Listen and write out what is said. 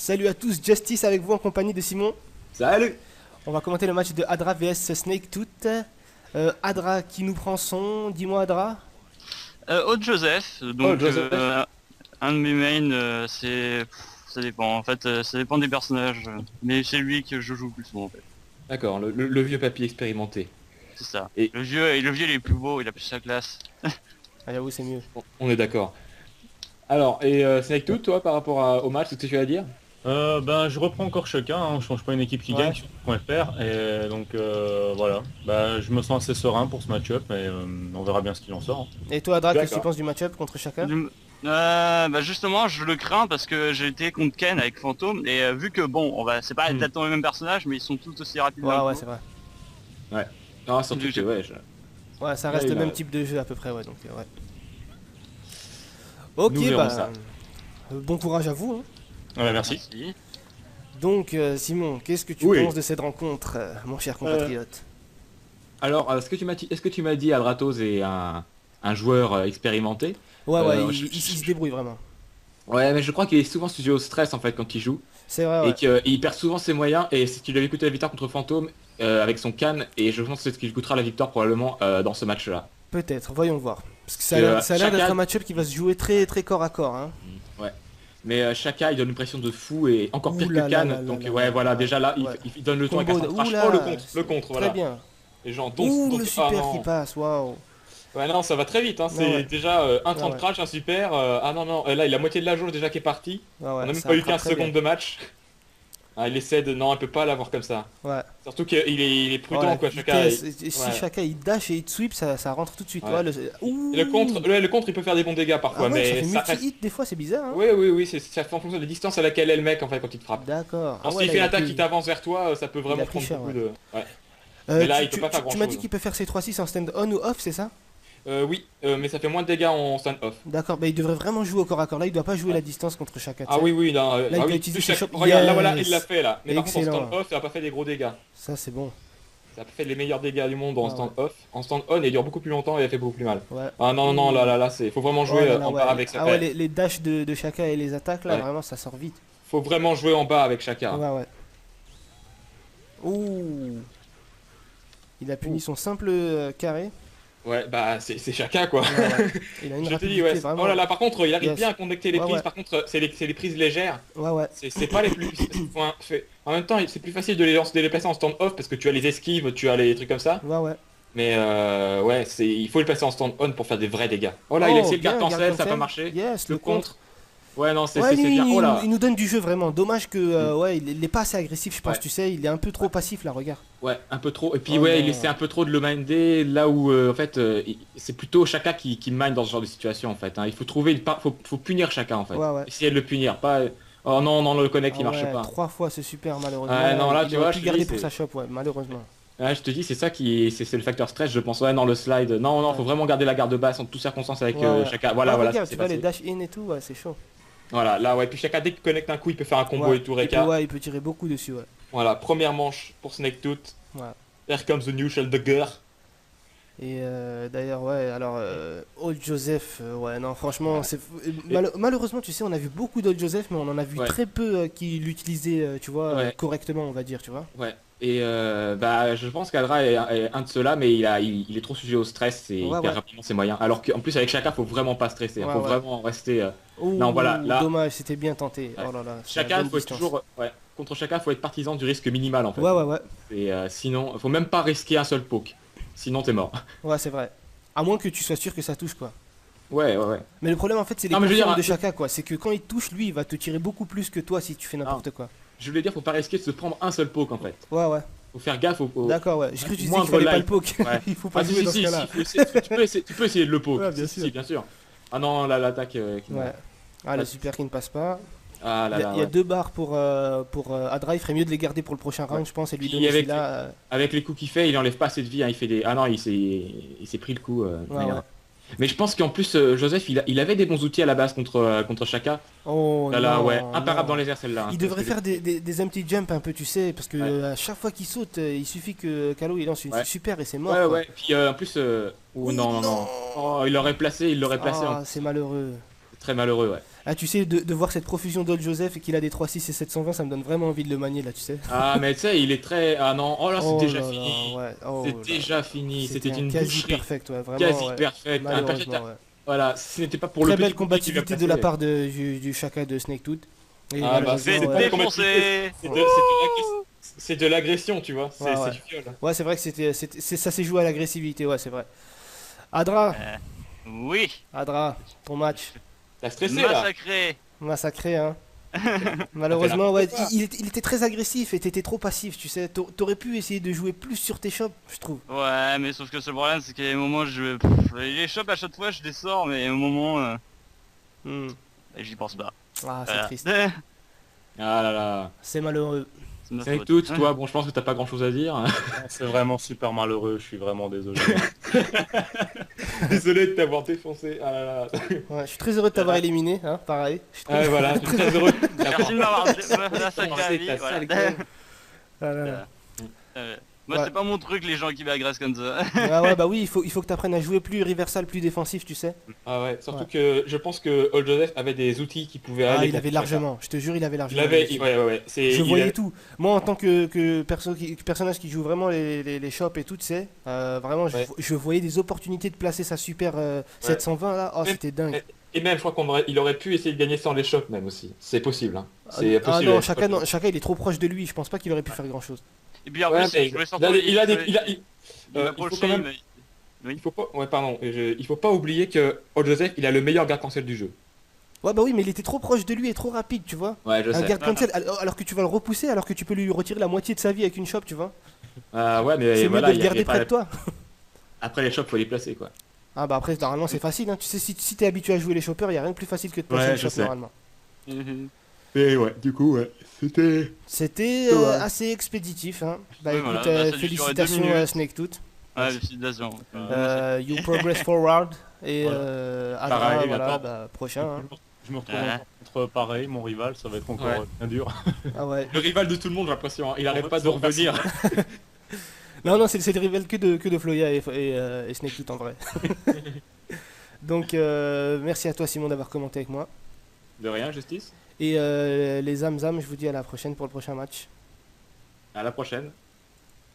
Salut à tous, Justice avec vous en compagnie de Simon. Salut. On va commenter le match de Adra vs Snake Tooth. Adra qui nous prend son, dis-moi Adra. Aude Joseph, Oh, donc Joseph. un de mes mains, ça dépend en fait, ça dépend des personnages, mais c'est lui que je joue le plus souvent en fait, D'accord, le vieux papy expérimenté. c'est ça. Et- Le vieux il est plus beau, il a plus sa classe. Ah j'avoue c'est mieux. On est d'accord. Alors, et Snake Tooth, toi, par rapport au match, ce que tu as à dire? Ben, je reprends encore chacun, hein, je change pas une équipe qui Ouais. gagne sur .fr et donc voilà, ben, je me sens assez serein pour ce match-up et on verra bien ce qu'il en sort. Et toi Adra, qu'est-ce que tu D'accord. penses du match-up contre Shaka? Bah justement, je le crains parce que j'ai été contre Ken avec Fantôme et vu que bon, c'est pas exactement les mêmes personnages, mais ils sont tous aussi rapides. Ouais d'un ouais coup. c'est vrai. Ah, surtout que, ouais, Ouais ça reste Ouais, le il même a- type de jeu à peu près ouais donc ouais. Ok Nous verrons bah ça. bon courage à vous. Hein. Ouais, merci. Merci. Donc Simon, qu'est-ce que tu Oui. penses de cette rencontre, mon cher compatriote? Alors, est-ce que tu m'as dit Aldratos est un joueur expérimenté? Ouais ouais, je- il se débrouille vraiment. Ouais, mais je crois qu'il est souvent sujet au stress, en fait, quand il joue. C'est vrai Et ouais. qu'il perd souvent ses moyens, et c'est ce qui lui avait coûté la victoire contre Fantôme avec son can, et je pense que c'est ce qui lui coûtera la victoire probablement dans ce match-là. Peut-être, voyons voir. Parce que ça a l'air Shaka- d'être un match-up qui va se jouer très très corps à corps. Hein. Ouais. Mais Shaka, il donne une pression de fou et encore pire Ouh que là là Can. là donc là ouais, là voilà, là. déjà là, Ouais. il donne le ton avec un Combo de- centre crash. Ouh là, Oh, le contre, très voilà. bien. Les gens, Ouh, le ah, super non. qui passe, waouh. Ouais, non, ça va très vite, hein. C'est Ouais, ouais. déjà un 30 Ouais. crash, un super. Ah non, non, là, il a la moitié de la jauge déjà qui est partie. Ouais, ouais, On a même ça pas eu attrape 15 très secondes bien. de match. Ah, il essaie de. Non, il peut pas l'avoir comme ça. Ouais. Surtout qu'il est prudent, Oh, la quoi, Shaka. vitesse. Si ouais. Shaka il dash et il sweep, ça rentre tout de suite. Ouais. Ouais, Ouh. Et le contre, il peut faire des bons dégâts parfois, Ah ouais, ça mais fait ça reste. multi-hit des fois, c'est bizarre. Hein. Oui, oui, oui, ça fait en fonction de la distance à laquelle est le mec en fait quand il te frappe. D'accord. Alors Ah ouais, s'il là, fait il a l'attaque pris- qui t'avance vers toi, ça peut il vraiment a pris prendre cher, beaucoup ouais. de. Ouais. Mais là, il peut pas faire Tu m'as dit grand-chose. qu'il peut faire ses 3-6 en stand-on ou off, c'est ça? Oui, mais ça fait moins de dégâts en stand-off. D'accord, bah il devrait vraiment jouer au corps à corps. Là, il doit pas jouer la distance contre Shaka. Ah oui, oui, non, il ah peut oui, utiliser plus ses chaque- chocs. Regarde, là voilà, Yes. il l'a fait là. Mais par contre en Excellent. stand-off, ça a pas fait des gros dégâts. Ça, c'est bon. Ça a fait les meilleurs dégâts du monde en Ah ouais. stand-off. En stand-on, il dure beaucoup plus longtemps et il a fait beaucoup plus mal. Ouais. Ah non, non, là, faut vraiment jouer Oh là là, en ouais. bas avec ça. Ah ouais, les dashs de Shaka et les attaques là, Ouais. vraiment ça sort vite. Faut vraiment jouer en bas avec Shaka. Ouais, ouais. Ouh. Il a puni son simple carré. Ouais, bah c'est Shaka quoi. Ouais, ouais. Il a une Je te dis, rapidité ouais. vraiment. Oh là là, par contre, il arrive Yes. bien à connecter les Ouais, prises. ouais. Par contre, c'est les prises légères. Ouais, ouais. C'est pas les plus. En même temps, c'est plus facile de les lancer, de les placer en stand-off parce que tu as les esquives, tu as les trucs comme ça. Ouais, ouais. Mais ouais, il faut le passer en stand-on pour faire des vrais dégâts. Oh là, il a essayé le bien, garde cancel, garde ça a pas cancel. marché. Yes, Le contre. Ouais, non, c'est Ouais, lui, bien. Oh là. il nous donne du jeu vraiment. Dommage que ouais, il est pas assez agressif, je pense, Ouais. tu sais, il est un peu trop passif là, regarde. Ouais, un peu trop. Et puis Oh ouais, non. il essaie un peu trop de le minder là où en fait c'est plutôt Shaka qui mine dans ce genre de situation en fait. Hein. Il faut trouver faut punir Shaka en fait. Ouais, ouais. Essayer de le punir, pas. Oh non, non, le connect il Ah marche ouais, pas. 3 fois ce super malheureusement. Ouais, non, là, il tu aurait vois, pu je te garder dis, pour c'est- sa shop, ouais, malheureusement. Ouais, je te dis, c'est ça c'est le facteur stress, je pense. Ouais, non, le slide. Non, non, Ouais. faut vraiment garder la garde basse en toutes circonstances avec Ouais, ouais. Shaka. Voilà, Ah, voilà, regarde, c'est tu vois les passé. dash in et tout, ouais, c'est chaud. Voilà, là, ouais. Puis Shaka, dès qu'il connecte un coup, il peut faire un combo Ouais, et tout, il peut, Reka. ouais, il peut tirer beaucoup dessus, ouais. Voilà, première manche pour Snake Tooth. Ouais. Here comes the new Sheldugger. Et d'ailleurs, ouais, alors, Old Joseph, ouais, non, franchement, Ouais. c'est malheureusement, tu sais, on a vu beaucoup d'Old Joseph, mais on en a vu Ouais. très peu qui l'utilisaient, tu vois, Ouais. correctement, on va dire, tu vois. Ouais. Et bah, je pense qu'Adra est un de ceux-là, mais il est trop sujet au stress et il Ouais, perd ouais. rapidement ses moyens. Alors qu'en plus, avec Shaka, faut vraiment pas stresser. Ouais, Faut ouais. vraiment rester. Ouh, Non, voilà, là- dommage, c'était bien tenté. Ouais. Oh là là, c'est la Shaka, bonne faut être distance. toujours. Ouais. Contre Shaka, faut être partisan du risque minimal en fait. Ouais, ouais, ouais, Et sinon, faut même pas risquer un seul poke. Sinon, t'es mort. ouais, c'est vrai. À moins que tu sois sûr que ça touche, quoi. Ouais, ouais, ouais. Mais le problème, en fait, c'est les Non, mais je veux dire, confirmes de Shaka, quoi. C'est que quand il touche, lui, il va te tirer beaucoup plus que toi si tu fais n'importe quoi. Je voulais dire, faut pas risquer de se prendre un seul poke en fait. Ouais, ouais. Faut faire gaffe au. D'accord, ouais. J'ai cru que tu disais qu'il moindre fallait pas le light. poke. Ouais. Il faut pas Ah, si, jouer si, dans ce si, cas-là. tu peux essayer de le poke. Ouais, bien Si, sûr. si, bien sûr. Ah non, là, l'attaque. Qui Ouais. Ah, le super qui ne passe pas. Ah là là. Il y a ouais. 2 barres pour Adra. Il ferait mieux de les garder pour le prochain round, Ouais. je pense, et lui Puis donner avec celui-là. Avec les coups qu'il fait, il enlève pas assez de vie. Hein. Il fait des. Ah non, il s'est pris le coup. Ouais, mais, ouais. mais je pense qu'en plus, Joseph, il avait des bons outils à la base contre Shaka. Oh Là, là, non, ouais. Imparable non. dans les airs, celle-là. hein. Il devrait Parce que faire des empty jump un peu, tu sais, parce que Ouais. à chaque fois qu'il saute, il suffit que Kalo il lance une Ouais. super et c'est mort. Ouais, quoi. ouais. Puis en plus. Oh non, non, non. Oh, il l'aurait placé Ah, en- c'est malheureux. très malheureux, ouais. Ah, tu sais, de voir cette profusion d'Old Joseph et qu'il a des 3-6 et 720, ça me donne vraiment envie de le manier là, tu sais. Ah, mais tu sais, il est très... Ah non, oh là, c'est Oh déjà là là, fini. ouais. Oh C'est là. déjà fini, c'était un une quasi boucherie. perfect, ouais, vraiment. Quasi ouais. perfect. Malheureusement, ouais. Voilà, si ce n'était pas pour Très le belle petit bouquet qui lui a combativité de la passé. part du Shaka de Snaketooth. Et Ah, bah, Fait malheureusement, pas ouais. comme- défoncer. C'est de l'agression, tu vois. C'est Ouais, ouais. du viol. Ouais, c'est vrai que ça s'est joué à l'agressivité, ouais, c'est vrai. Adra, Oui, Adra, ton match T'as stressé là. massacré. massacré, hein. Malheureusement, ouais, il était très agressif et t'étais trop passif, tu sais. T'aurais pu essayer de jouer plus sur tes shops, je trouve. Ouais, mais sauf que ce problème, c'est qu'il y a des moments, les shops à chaque fois, je les sors, mais au moment, Hmm. j'y pense pas. Ah, c'est Voilà. triste. Ah là là. C'est malheureux. C'est ma C'est faute. tout, toi, bon, je pense que t'as pas grand chose à dire. C'est vraiment super malheureux, je suis vraiment désolé. Désolé de t'avoir défoncé. Ah là là. Ouais, je suis très heureux de t'avoir éliminé, hein, pareil. Je suis très- Ah, voilà, je suis très heureux. Merci de m'avoir massacré la vie. Ta Voilà. sale gueule. Ah là là. Moi, Ouais. c'est pas mon truc, les gens qui m'agressent comme ça. Ah ouais, bah oui, il faut que t'apprennes à jouer plus reversal, plus défensif, tu sais. Ah ouais, surtout Ouais. que je pense que Old Joseph avait des outils qui pouvaient Ah, aller. il avait contre largement, je te jure, il avait Il largement. avait, dessus. ouais. Je voyais tout. Moi, en tant que personnage qui joue vraiment les shops et tout, tu sais, vraiment, Ouais. je voyais des opportunités de placer sa super 720 là. Oh, Même- c'était dingue. Et même, je crois qu'il aurait pu essayer de gagner sans les shops même aussi. C'est possible. Hein. C'est Ah possible. non, avec- chacun il est trop proche de lui. Je pense pas qu'il aurait pu faire grand chose. Et puis en Ouais, plus, mais je voulais il surtout... a des- il a des- je voulais- il a- il il m'a faut approché, quand même- mais- Il faut pas, ouais, pardon, il faut pas oublier que Old Joseph, il a le meilleur garde cancel du jeu. Ouais, bah oui, mais il était trop proche de lui et trop rapide, tu vois. Ouais, je Un sais. garde cancel, alors que tu vas le repousser, alors que tu peux lui retirer la moitié de sa vie avec une shop, tu vois. Ah ouais, mais C'est mieux voilà, de le il y garder avait près de pas... toi. Après les shops, faut les placer quoi. Ah bah après, normalement, c'est facile, hein. Tu sais, si t'es habitué à jouer les shoppers, y a rien de plus facile que de placer Ouais, une je shop sais. normalement. Mhm. Mais ouais, du coup, ouais, c'était... C'était Ouais. assez expéditif, hein. Bah Oui, écoute, voilà, bah, ça a dû durer 2 félicitations minutes. à Snaketooth. Ouais, félicitations. You progress forward. Et Voilà. Adra, Pareil, voilà, d'accord. bah, prochain. Hein. Je me retrouve Ouais. contre pareil, mon rival, ça va être encore Ouais. bien dur. Ah ouais. Le rival de tout le monde, j'ai l'impression. Hein. Il arrête Ouais, pas de c'est revenir. Non, c'est le rival que de Floya et Snaketooth en vrai. Donc, merci à toi Simon d'avoir commenté avec moi. De rien, Justice. Et les Zamzam, je vous dis à la prochaine pour le prochain match. À la prochaine.